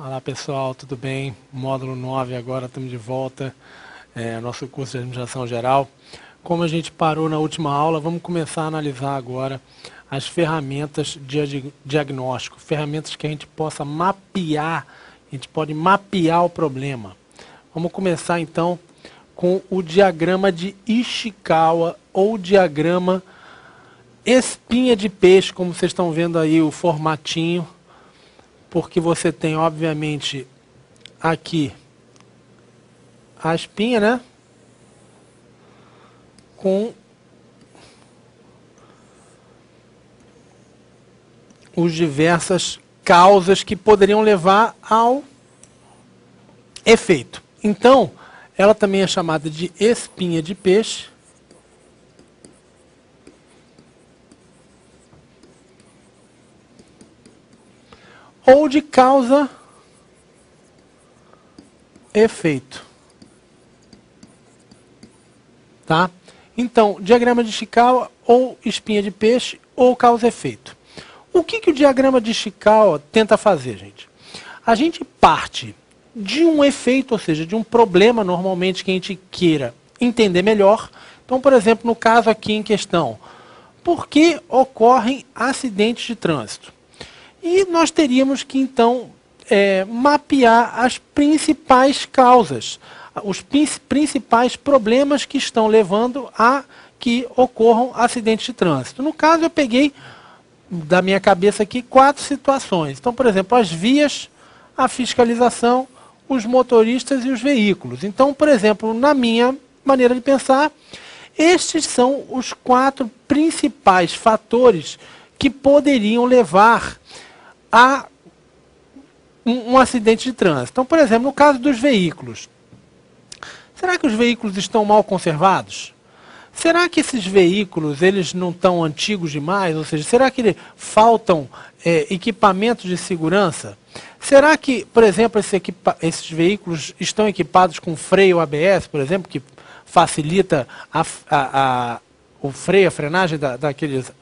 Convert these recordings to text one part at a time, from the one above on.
Olá pessoal, tudo bem? Módulo 9 agora, estamos de volta, nosso curso de Administração Geral. Como a gente parou na última aula, vamos começar a analisar agora as ferramentas de diagnóstico, ferramentas que a gente possa mapear, a gente pode mapear o problema. Vamos começar então com o diagrama de Ishikawa ou diagrama espinha de peixe, como vocês estão vendo aí o formatinho. Porque você tem, obviamente, aqui a espinha, né? Com as diversas causas que poderiam levar ao efeito. Então, ela também é chamada de espinha de peixe. Ou de causa-efeito. Tá? Então, diagrama de Ishikawa ou espinha de peixe ou causa-efeito. O que o diagrama de Ishikawa tenta fazer, gente? A gente parte de um efeito, ou seja, de um problema normalmente que a gente queira entender melhor. Então, por exemplo, no caso aqui em questão, por que ocorrem acidentes de trânsito? E nós teríamos que, então, mapear as principais causas, os principais problemas que estão levando a que ocorram acidentes de trânsito. No caso, eu peguei, da minha cabeça aqui, 4 situações. Então, por exemplo, as vias, a fiscalização, os motoristas e os veículos. Então, por exemplo, na minha maneira de pensar, estes são os 4 principais fatores que poderiam levar a um acidente de trânsito. Então, por exemplo, no caso dos veículos, será que os veículos estão mal conservados? Será que esses veículos eles não estão antigos demais? Ou seja, será que faltam equipamentos de segurança? Será que, por exemplo, esses veículos estão equipados com freio ABS, por exemplo, que facilita o freio, a frenagem daqueles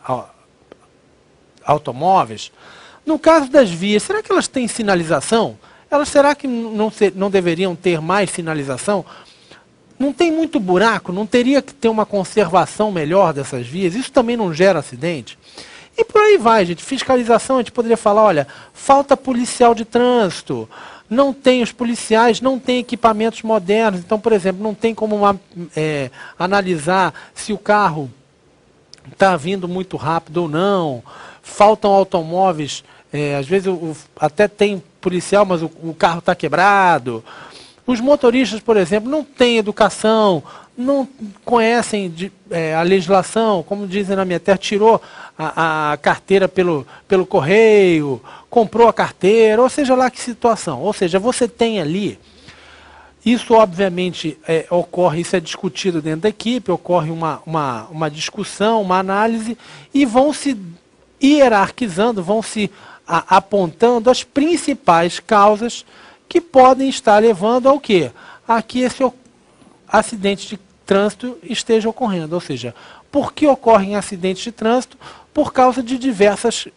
automóveis? No caso das vias, será que elas têm sinalização? Será que não deveriam ter mais sinalização? Não tem muito buraco? Não teria que ter uma conservação melhor dessas vias? Isso também não gera acidente? E por aí vai, gente. Fiscalização, a gente poderia falar, olha, falta policial de trânsito, os policiais não têm equipamentos modernos. Então, por exemplo, não tem como analisar se o carro está vindo muito rápido ou não. Faltam automóveis, às vezes até tem policial, mas o carro está quebrado. Os motoristas, por exemplo, não têm educação, não conhecem a legislação, como dizem na minha terra, tirou a carteira pelo correio, comprou a carteira, ou seja lá que situação. Ou seja, você tem ali, isso obviamente ocorre, isso é discutido dentro da equipe, ocorre uma discussão, uma análise, e vão se hierarquizando, vão se apontando as principais causas que podem estar levando ao quê? A que esse acidente de trânsito esteja ocorrendo. Ou seja, por que ocorrem acidentes de trânsito? Por causa de diversas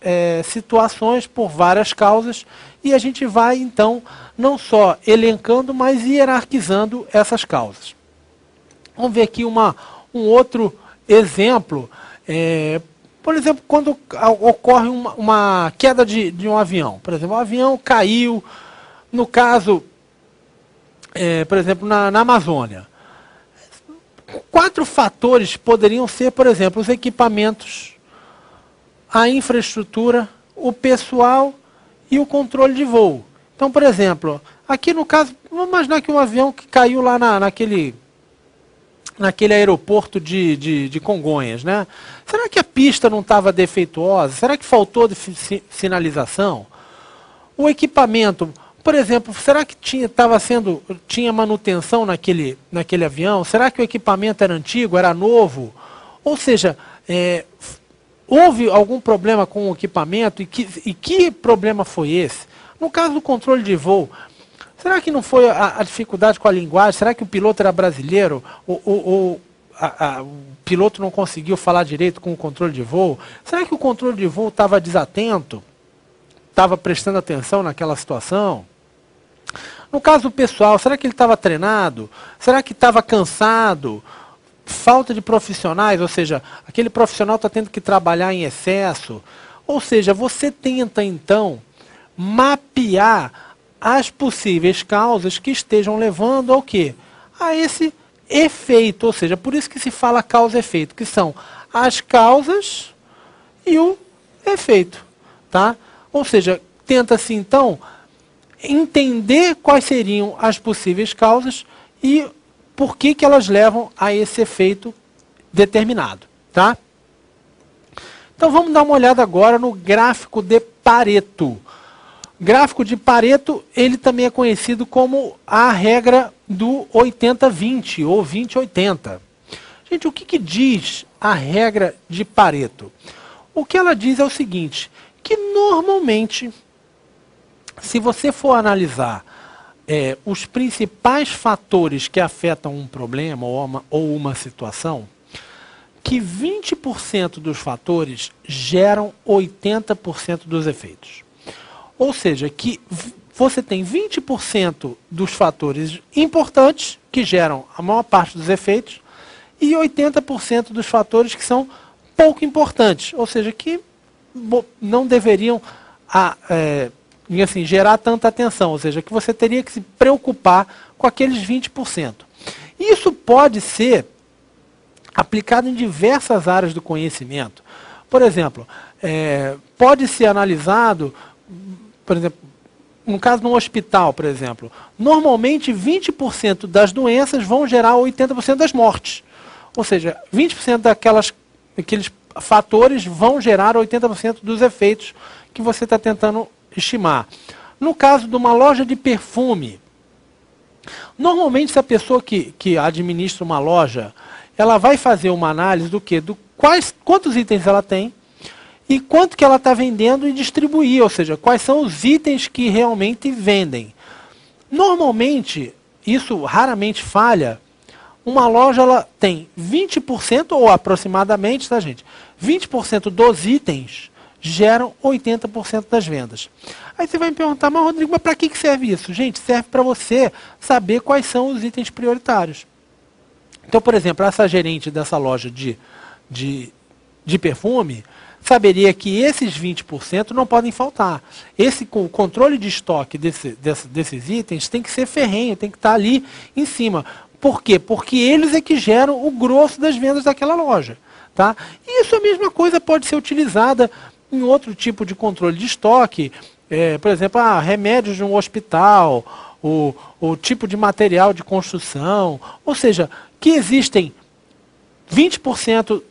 situações, por várias causas, e a gente vai, então, não só elencando, mas hierarquizando essas causas. Vamos ver aqui um outro exemplo. Por exemplo, quando ocorre uma queda de um avião. Por exemplo, o avião caiu, no caso, por exemplo, na Amazônia. 4 fatores poderiam ser, por exemplo, os equipamentos, a infraestrutura, o pessoal e o controle de voo. Então, por exemplo, aqui no caso, vamos imaginar que um avião que caiu lá naquele aeroporto de Congonhas, né? Será que a pista não estava defeituosa? Será que faltou de sinalização? O equipamento, por exemplo, será que tinha manutenção naquele avião? Será que o equipamento era antigo, era novo? Ou seja, houve algum problema com o equipamento? E que problema foi esse? No caso do controle de voo, será que não foi a dificuldade com a linguagem? Será que o piloto era brasileiro? O piloto não conseguiu falar direito com o controle de voo? Será que o controle de voo estava desatento? Estava prestando atenção naquela situação? No caso pessoal, será que ele estava treinado? Será que estava cansado? Falta de profissionais, ou seja, aquele profissional está tendo que trabalhar em excesso. Ou seja, você tenta então mapear as possíveis causas que estejam levando ao quê? A esse efeito, ou seja, por isso que se fala causa-efeito, que são as causas e o efeito, tá? Ou seja, tenta-se então entender quais seriam as possíveis causas e por que elas levam a esse efeito determinado, tá? Então vamos dar uma olhada agora no gráfico de Pareto. O gráfico de Pareto, ele também é conhecido como a regra do 80-20 ou 20-80. Gente, o que diz a regra de Pareto? O que ela diz é o seguinte, que normalmente, se você for analisar os principais fatores que afetam um problema ou uma situação, que 20% dos fatores geram 80% dos efeitos. Ou seja, que você tem 20% dos fatores importantes, que geram a maior parte dos efeitos, e 80% dos fatores que são pouco importantes, ou seja, que não deveriam gerar tanta atenção, ou seja, que você teria que se preocupar com aqueles 20%. Isso pode ser aplicado em diversas áreas do conhecimento. Por exemplo, pode ser analisado, por exemplo, no caso de um hospital, por exemplo, normalmente 20% das doenças vão gerar 80% das mortes. Ou seja, 20% daqueles fatores vão gerar 80% dos efeitos que você está tentando estimar. No caso de uma loja de perfume, normalmente se a pessoa que administra uma loja, ela vai fazer uma análise do quê? Quantos itens ela tem e quanto que ela está vendendo e distribuir, ou seja, quais são os itens que realmente vendem. Normalmente, isso raramente falha, uma loja ela tem 20% ou aproximadamente, tá gente? 20% dos itens geram 80% das vendas. Aí você vai me perguntar, mas Rodrigo, mas para que serve isso? Gente, serve para você saber quais são os itens prioritários. Então, por exemplo, essa gerente dessa loja de perfume saberia que esses 20% não podem faltar. O controle de estoque desses itens tem que ser ferrenho, tem que estar ali em cima. Por quê? Porque eles é que geram o grosso das vendas daquela loja. Tá? E isso a mesma coisa pode ser utilizada em outro tipo de controle de estoque, por exemplo, remédios de um hospital, o tipo de material de construção, ou seja, que existem 20%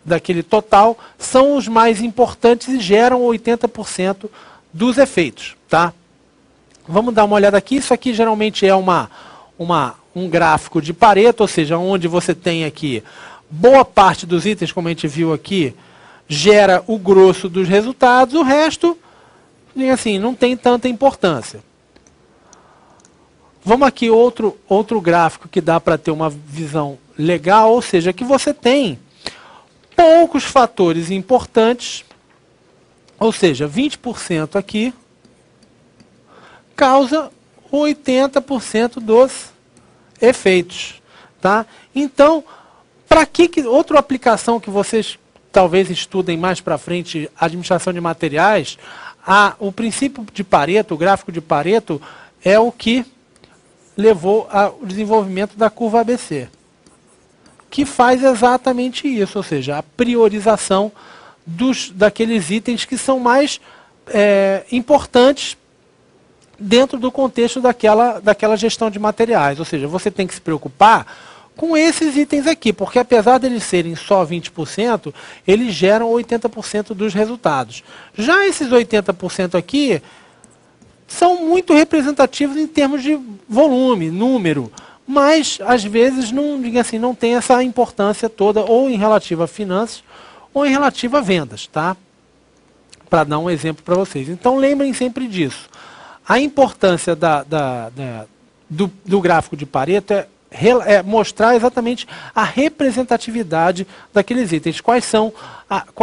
daquele total são os mais importantes e geram 80% dos efeitos. Tá? Vamos dar uma olhada aqui. Isso aqui geralmente é um gráfico de Pareto, ou seja, onde você tem aqui boa parte dos itens, como a gente viu aqui, gera o grosso dos resultados, o resto, assim, não tem tanta importância. Vamos aqui outro gráfico que dá para ter uma visão legal, ou seja, que você tem poucos fatores importantes, ou seja, 20% aqui, causa 80% dos efeitos. Tá? Então, para outra aplicação que vocês talvez estudem mais para frente, administração de materiais, o princípio de Pareto, o gráfico de Pareto, é o que levou ao desenvolvimento da curva ABC, que faz exatamente isso, ou seja, a priorização daqueles itens que são mais importantes dentro do contexto daquela gestão de materiais. Ou seja, você tem que se preocupar com esses itens aqui, porque apesar de eles serem só 20%, eles geram 80% dos resultados. Já esses 80% aqui são muito representativos em termos de volume, número, mas às vezes não tem essa importância toda, ou em relativa a finanças, ou em relativa a vendas, tá? Para dar um exemplo para vocês. Então lembrem sempre disso. A importância do gráfico de Pareto é mostrar exatamente a representatividade daqueles itens. Qual é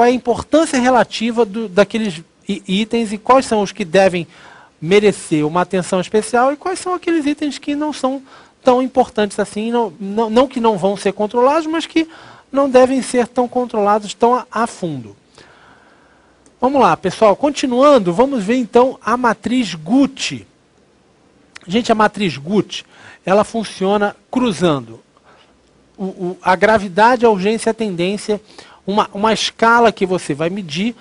a importância relativa daqueles itens e quais são os que devem merecer uma atenção especial e quais são aqueles itens que não são tão importantes assim, não que não vão ser controlados, mas que não devem ser tão controlados tão a fundo. Vamos lá, pessoal, continuando, vamos ver então a matriz Guth. Gente, a matriz Guth, ela funciona cruzando a gravidade, a urgência e a tendência, uma escala que você vai medir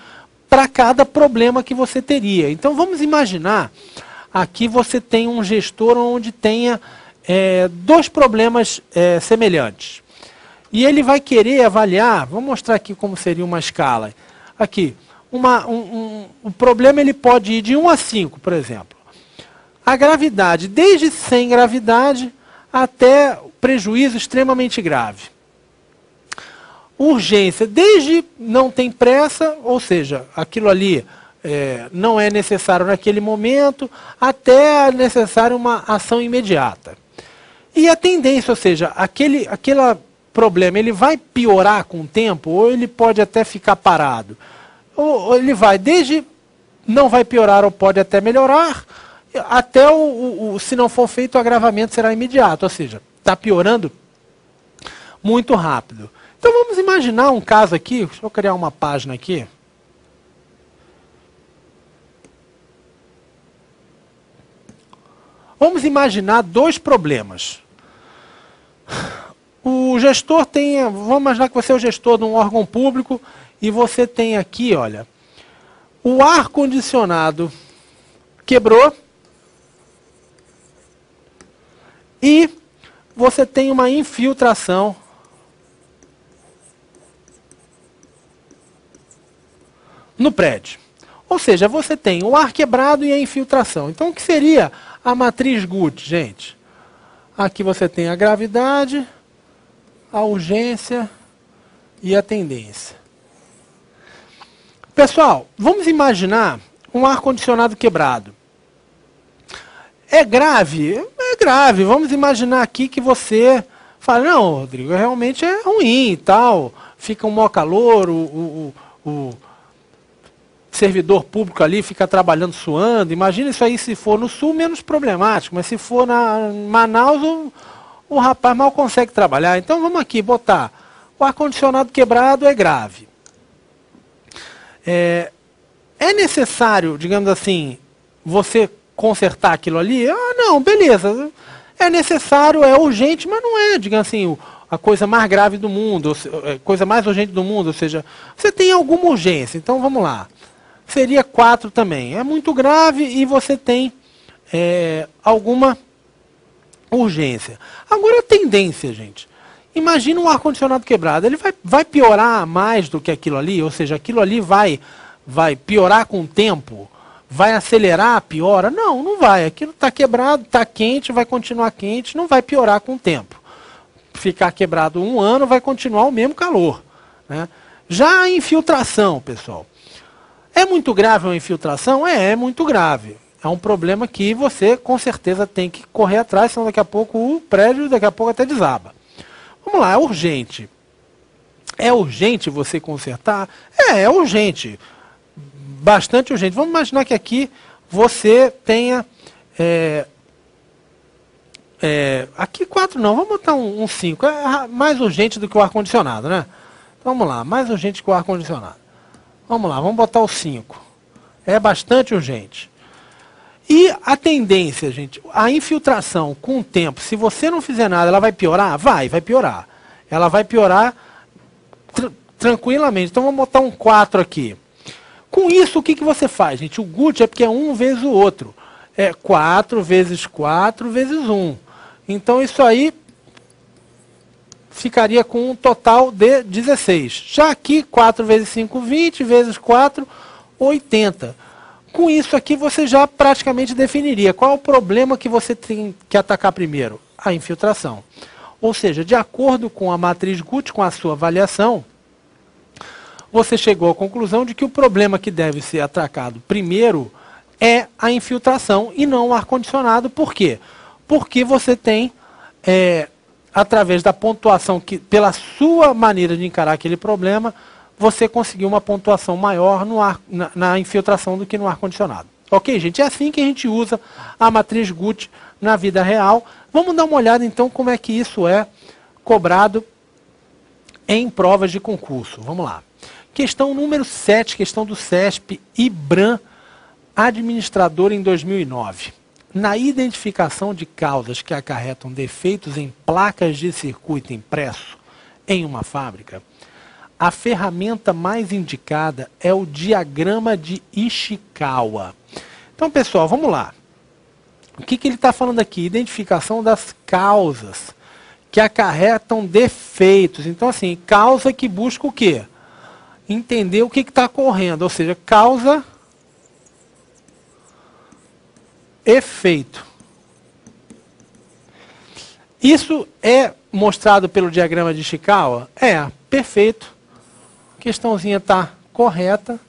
para cada problema que você teria. Então vamos imaginar, aqui você tem um gestor onde tenha dois problemas semelhantes. E ele vai querer avaliar, vou mostrar aqui como seria uma escala. Aqui, o problema ele pode ir de 1 a 5, por exemplo. A gravidade, desde sem gravidade até prejuízo extremamente grave. Urgência, desde não tem pressa, ou seja, aquilo ali não é necessário naquele momento, até necessário uma ação imediata. E a tendência, ou seja, aquele problema, ele vai piorar com o tempo, ou ele pode até ficar parado. Ou ele vai desde não vai piorar ou pode até melhorar, até se não for feito, o agravamento será imediato, ou seja, está piorando muito rápido. Então vamos imaginar um caso aqui, deixa eu criar uma página aqui. Vamos imaginar dois problemas. O gestor tem, vamos imaginar que você é o gestor de um órgão público e você tem aqui, olha, o ar-condicionado quebrou e você tem uma infiltração no prédio. Ou seja, você tem o ar quebrado e a infiltração. Então, o que seria a matriz Guth, gente? Aqui você tem a gravidade, a urgência e a tendência. Pessoal, vamos imaginar um ar-condicionado quebrado. É grave? É grave. Vamos imaginar aqui que você fala, não, Rodrigo, realmente é ruim e tal. Fica um maior calor, o servidor público ali fica trabalhando suando. Imagina isso aí se for no sul, menos problemático. Mas se for em Manaus, o rapaz mal consegue trabalhar. Então vamos aqui botar, o ar-condicionado quebrado é grave. É necessário, digamos assim, você consertar aquilo ali? Ah, não, beleza. É necessário, é urgente, mas não é, digamos assim, a coisa mais grave do mundo, a coisa mais urgente do mundo, ou seja, você tem alguma urgência. Então vamos lá. Seria 4 também. É muito grave e você tem alguma urgência. Agora a tendência, gente. Imagina um ar-condicionado quebrado. Ele vai piorar mais do que aquilo ali, ou seja, aquilo ali vai piorar com o tempo? Vai acelerar a piora? Não, não vai. Aquilo está quebrado, está quente, vai continuar quente, não vai piorar com o tempo. Ficar quebrado 1 ano vai continuar o mesmo calor, né? Já a infiltração, pessoal. É muito grave uma infiltração? É muito grave. É um problema que você, com certeza, tem que correr atrás, senão daqui a pouco o prédio, daqui a pouco até desaba. Vamos lá, é urgente. É urgente você consertar? É urgente. Bastante urgente. Vamos imaginar que aqui você tenha... aqui 4 não, vamos botar um 5. É mais urgente do que o ar-condicionado, né? Então, vamos lá, mais urgente que o ar-condicionado. Vamos lá, vamos botar o 5. É bastante urgente. E a tendência, gente, a infiltração com o tempo, se você não fizer nada, ela vai piorar? Vai piorar. Ela vai piorar tranquilamente. Então vamos botar um 4 aqui. Com isso, o que você faz, gente? O Guth é porque é 1 vezes o outro. É 4 vezes 4 vezes 1. Então isso aí ficaria com um total de 16. Já aqui, 4 vezes 5, 20, vezes 4, 80. Com isso aqui, você já praticamente definiria qual é o problema que você tem que atacar primeiro. A infiltração. Ou seja, de acordo com a matriz Guth, com a sua avaliação, você chegou à conclusão de que o problema que deve ser atacado primeiro é a infiltração e não o ar-condicionado. Por quê? Porque você tem, através da pontuação, que pela sua maneira de encarar aquele problema, você conseguiu uma pontuação maior no na infiltração do que no ar-condicionado. Ok, gente? É assim que a gente usa a matriz Guth na vida real. Vamos dar uma olhada, então, como é que isso é cobrado em provas de concurso. Vamos lá. Questão número 7, questão do CESP IBRAM, administrador em 2009. Na identificação de causas que acarretam defeitos em placas de circuito impresso em uma fábrica, a ferramenta mais indicada é o diagrama de Ishikawa. Então, pessoal, vamos lá. O que ele está falando aqui? Identificação das causas que acarretam defeitos. Então, assim, causa que busca o quê? Entender o que está ocorrendo. Ou seja, causa, efeito. Isso é mostrado pelo diagrama de Ishikawa? É, perfeito. A questãozinha está correta.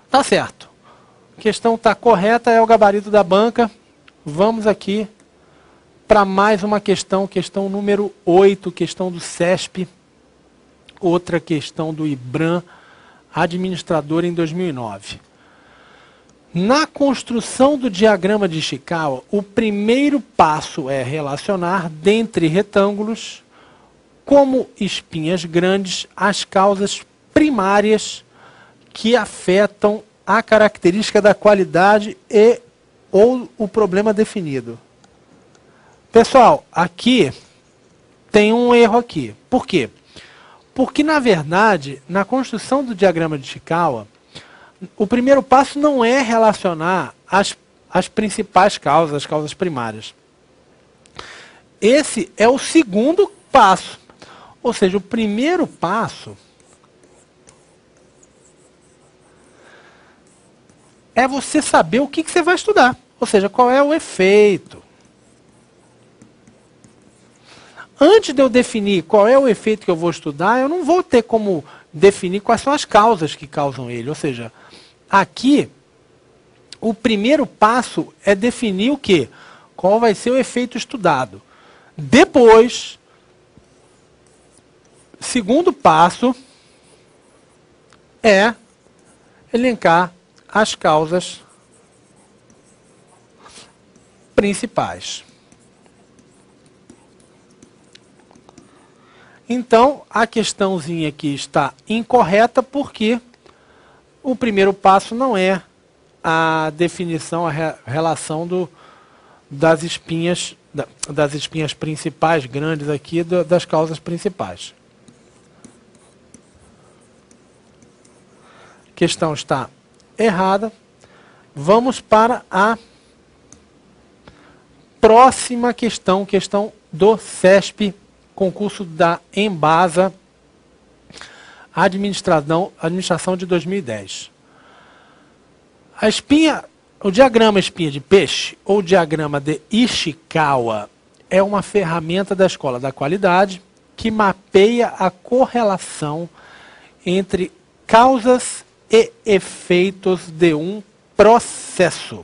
Tá certo. A questão está correta, é o gabarito da banca. Vamos aqui para mais uma questão, questão número 8, questão do CESP. Outra questão do IBRAM, administrador em 2009. Na construção do diagrama de Ishikawa, o primeiro passo é relacionar, dentre retângulos, como espinhas grandes, as causas primárias que afetam a característica da qualidade e ou o problema definido. Pessoal, aqui tem um erro aqui. Por quê? Porque, na verdade, na construção do diagrama de Ishikawa, o primeiro passo não é relacionar as principais causas, as causas primárias. Esse é o segundo passo. Ou seja, o primeiro passo é você saber o que você vai estudar. Ou seja, qual é o efeito. Antes de eu definir qual é o efeito que eu vou estudar, eu não vou ter como definir quais são as causas que causam ele. Ou seja, aqui, o primeiro passo é definir o quê? Qual vai ser o efeito estudado. Depois, segundo passo é elencar as causas principais. Então, a questãozinha aqui está incorreta porque o primeiro passo não é a definição, a relação das espinhas principais, grandes aqui, das causas principais. A questão está errada. Vamos para a próxima questão, questão do CESP, concurso da Embasa, administração de 2010. O diagrama espinha de peixe, ou diagrama de Ishikawa, é uma ferramenta da Escola da Qualidade que mapeia a correlação entre causas e efeitos de um processo.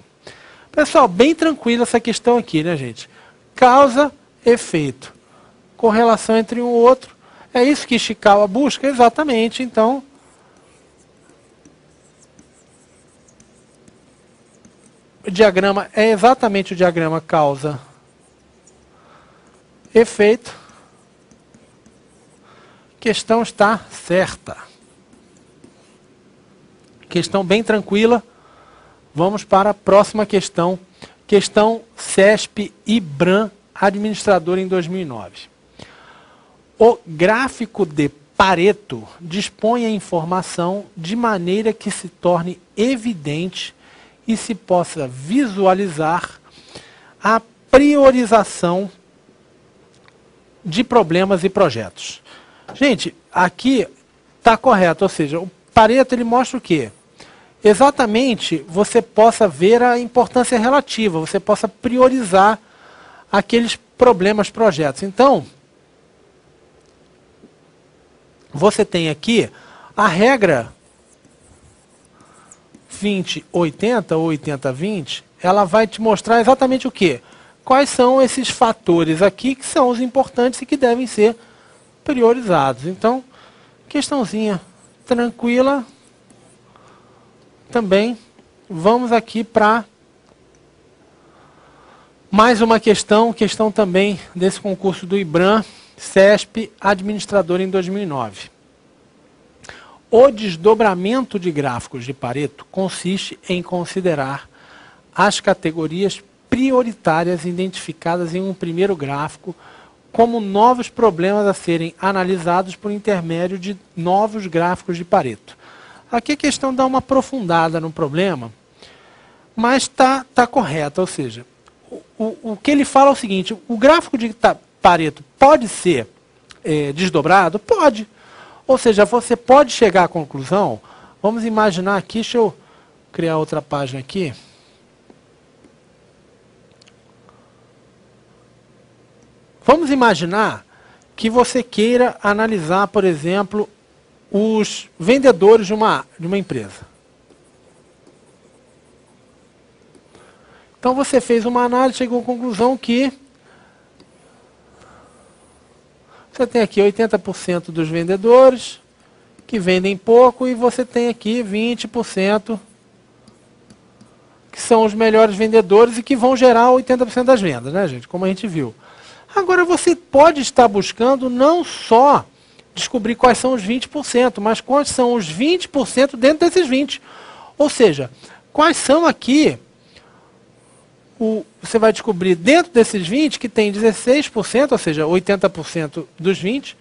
Pessoal, bem tranquila essa questão aqui, né, gente? Causa, efeito. Correlação entre um e outro. É isso que Ishikawa busca? Exatamente. Então, o diagrama é exatamente o diagrama causa, efeito. Questão está certa. Questão bem tranquila. Vamos para a próxima questão. Questão CESP IBRAM, administrador em 2009. O gráfico de Pareto dispõe a informação de maneira que se torne evidente e se possa visualizar a priorização de problemas e projetos. Gente, aqui está correto, ou seja, o Pareto ele mostra o quê? Exatamente, você possa ver a importância relativa, você possa priorizar aqueles problemas, projetos. Então, você tem aqui a regra 20-80 ou 80-20, ela vai te mostrar exatamente o quê? Quais são esses fatores aqui que são os importantes e que devem ser priorizados. Então, questãozinha tranquila. Também vamos aqui para mais uma questão também desse concurso do IBRAM, CESP, administrador em 2009. O desdobramento de gráficos de Pareto consiste em considerar as categorias prioritárias identificadas em um primeiro gráfico como novos problemas a serem analisados por intermédio de novos gráficos de Pareto. Aqui a questão dá uma aprofundada no problema, mas está correta, ou seja, o que ele fala é o seguinte: o gráfico de Pareto pode ser desdobrado? Pode. Ou seja, você pode chegar à conclusão, vamos imaginar aqui, deixa eu criar outra página aqui. Vamos imaginar que você queira analisar, por exemplo, os vendedores de uma empresa. Então você fez uma análise, chegou à conclusão que você tem aqui 80% dos vendedores que vendem pouco e você tem aqui 20% que são os melhores vendedores e que vão gerar 80% das vendas, né, gente? Como a gente viu. Agora você pode estar buscando não só descobrir quais são os 20%, mas quais são os 20% dentro desses 20%. Ou seja, quais são aqui, você vai descobrir dentro desses 20% que tem 16%, ou seja, 80% dos 20%,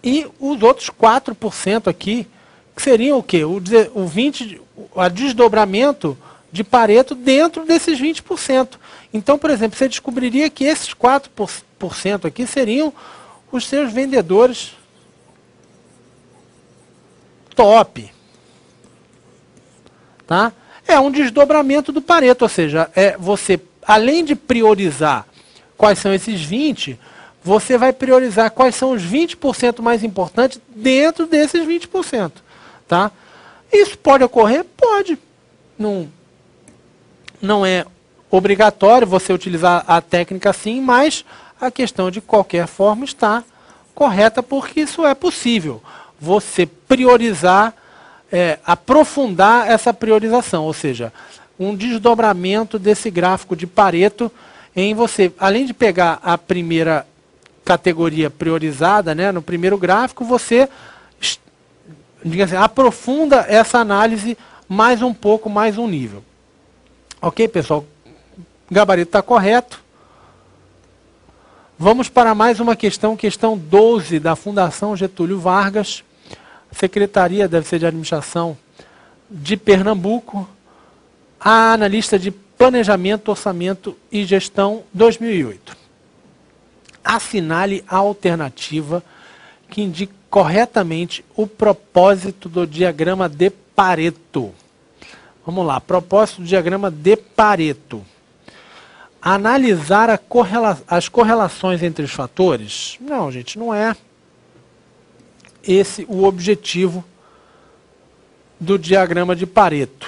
e os outros 4% aqui, que seriam o quê? O 20%, o desdobramento de Pareto dentro desses 20%. Então, por exemplo, você descobriria que esses 4% aqui seriam os seus vendedores top. Tá? É um desdobramento do Pareto, ou seja, você, além de priorizar quais são esses 20%, você vai priorizar quais são os 20% mais importantes dentro desses 20%. Tá? Isso pode ocorrer? Pode. Não é obrigatório você utilizar a técnica assim, mas a questão de qualquer forma está correta, porque isso é possível. Você priorizar, aprofundar essa priorização, ou seja, um desdobramento desse gráfico de Pareto em você, além de pegar a primeira categoria priorizada, né, no primeiro gráfico, você assim, aprofunda essa análise mais um pouco, mais um nível. Ok, pessoal? O gabarito está correto. Vamos para mais uma questão 12 da Fundação Getúlio Vargas, Secretaria, deve ser de Administração de Pernambuco, a analista de Planejamento, Orçamento e Gestão 2008. Assinale a alternativa que indique corretamente o propósito do diagrama de Pareto. Vamos lá, propósito do diagrama de Pareto. Analisar as correlações entre os fatores? Não, gente, não é esse o objetivo do diagrama de Pareto.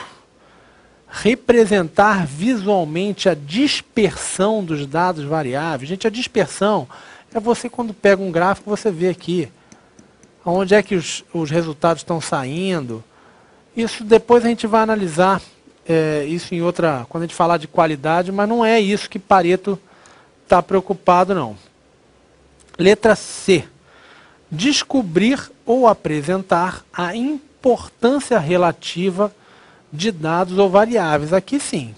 Representar visualmente a dispersão dos dados variáveis. Gente, a dispersão é você, quando pega um gráfico, você vê aqui onde é que os resultados estão saindo. Isso depois a gente vai analisar isso em outra, quando a gente falar de qualidade, mas não é isso que Pareto está preocupado, não. Letra C. Descobrir ou apresentar a importância relativa de dados ou variáveis. Aqui sim.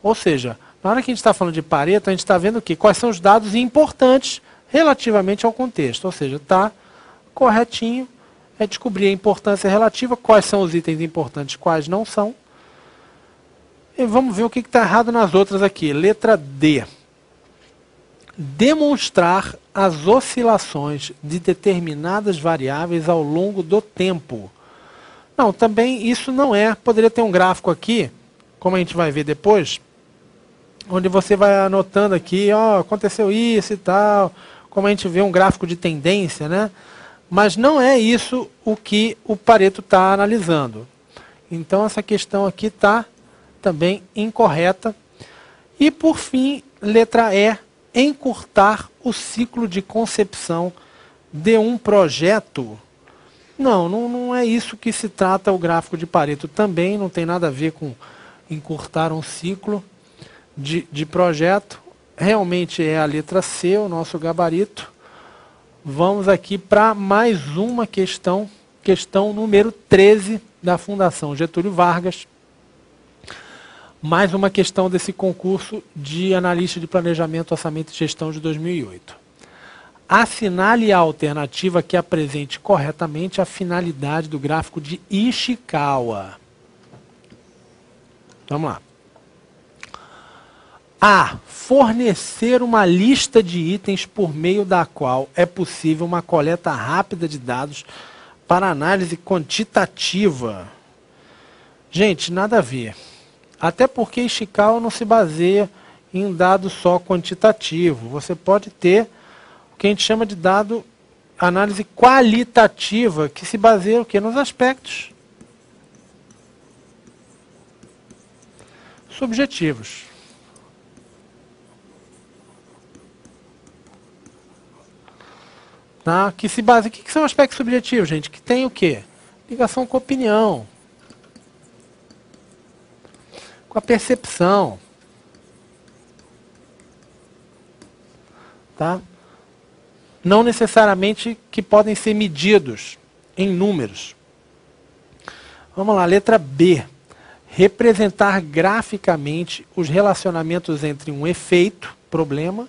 Ou seja, na hora que a gente está falando de Pareto, a gente está vendo o quê? Quais são os dados importantes relativamente ao contexto. Ou seja, está corretinho. É descobrir a importância relativa, quais são os itens importantes, quais não são. E vamos ver o que está errado nas outras aqui. Letra D. Demonstrar as oscilações de determinadas variáveis ao longo do tempo. Não, também isso não é. Poderia ter um gráfico aqui, como a gente vai ver depois, onde você vai anotando aqui, ó, aconteceu isso e tal, como a gente vê um gráfico de tendência, né? Mas não é isso o que o Pareto está analisando. Então essa questão aqui está também incorreta. E por fim, letra E, encurtar o ciclo de concepção de um projeto. Não é isso que se trata o gráfico de Pareto. Também não tem nada a ver com encurtar um ciclo de projeto. Realmente é a letra C, o nosso gabarito. Vamos aqui para mais uma questão, questão número 13 da Fundação Getúlio Vargas. Mais uma questão desse concurso de analista de planejamento, orçamento e gestão de 2008. Assinale a alternativa que apresente corretamente a finalidade do gráfico de Ishikawa. Vamos lá. A. Fornecer uma lista de itens por meio da qual é possível uma coleta rápida de dados para análise quantitativa. Gente, nada a ver. Até porque Ishikawa não se baseia em dado só quantitativo. Você pode ter o que a gente chama de dado análise qualitativa, que se baseia o quê? Nos aspectos subjetivos. Tá? Que se baseia... O que são aspectos subjetivos, gente? Que tem o quê? Ligação com a opinião, com a percepção. Tá? Não necessariamente que podem ser medidos em números. Vamos lá, letra B. Representar graficamente os relacionamentos entre um efeito, problema,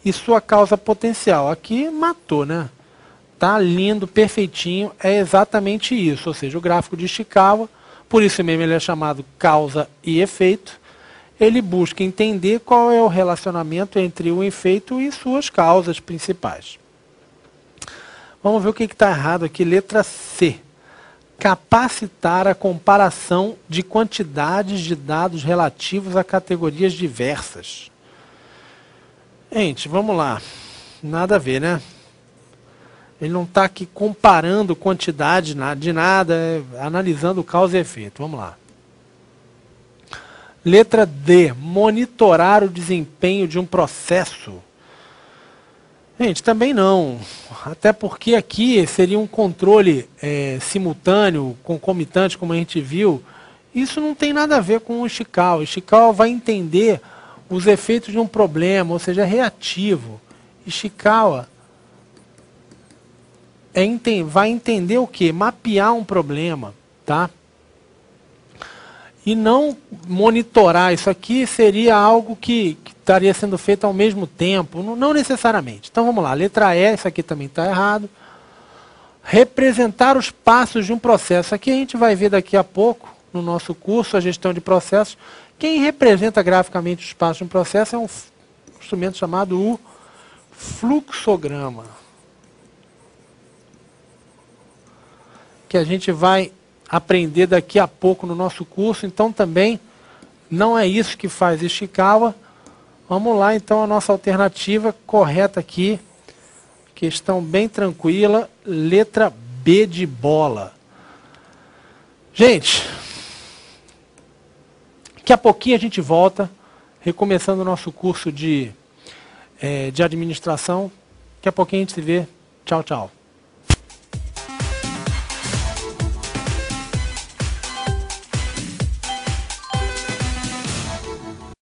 e sua causa potencial. Aqui matou, né? Tá lindo, perfeitinho, é exatamente isso. Ou seja, o gráfico de Ishikawa, por isso mesmo ele é chamado causa e efeito. Ele busca entender qual é o relacionamento entre o efeito e suas causas principais. Vamos ver o que está errado aqui. Letra C. Capacitar a comparação de quantidades de dados relativos a categorias diversas. Gente, vamos lá. Nada a ver, né? Ele não está aqui comparando quantidade de nada, analisando causa e efeito. Vamos lá. Letra D. Monitorar o desempenho de um processo. Gente, também não. Até porque aqui seria um controle simultâneo, concomitante, como a gente viu. Isso não tem nada a ver com o Ishikawa. O Ishikawa vai entender os efeitos de um problema, ou seja, é reativo. Ishikawa vai entender o quê? Mapear um problema, tá? E não monitorar. Isso aqui seria algo que estaria sendo feito ao mesmo tempo, não necessariamente. Então vamos lá, letra E, isso aqui também está errado. Representar os passos de um processo. Aqui a gente vai ver daqui a pouco, no nosso curso, a gestão de processos. Quem representa graficamente os passos de um processo é um instrumento chamado o fluxograma, que a gente vai aprender daqui a pouco no nosso curso. Então também não é isso que faz Ishikawa. Vamos lá, então, a nossa alternativa correta aqui. Questão bem tranquila. Letra B de bola. Gente, daqui a pouquinho a gente volta, recomeçando o nosso curso de administração. Daqui a pouquinho a gente se vê. Tchau, tchau.